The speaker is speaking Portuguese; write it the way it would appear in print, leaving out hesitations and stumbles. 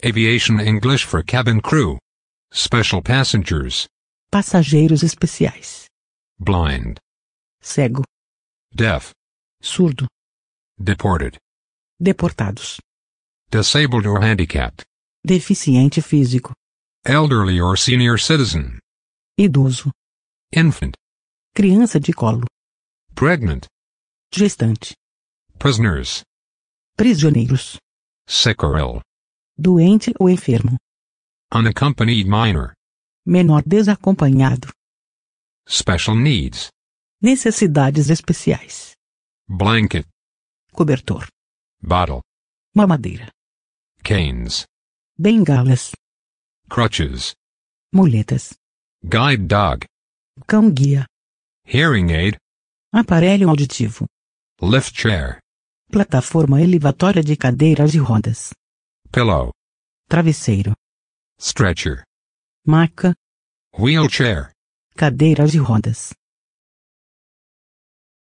Aviation English for cabin crew. Special passengers. Passageiros especiais. Blind. Cego. Deaf. Surdo. Deported. Deportados. Disabled or handicapped. Deficiente físico. Elderly or senior citizen. Idoso. Infant. Criança de colo. Pregnant. Gestante. Prisoners. Prisioneiros. Sick or ill. Doente ou enfermo. Unaccompanied minor. Menor desacompanhado. Special needs. Necessidades especiais. Blanket. Cobertor. Bottle. Mamadeira. Canes. Bengalas. Crutches. Muletas. Guide dog. Cão-guia. Hearing aid. Aparelho auditivo. Lift chair. Plataforma elevatória de cadeiras de rodas. Pillow. Travesseiro. Stretcher. Maca. Wheelchair. Cadeiras de rodas.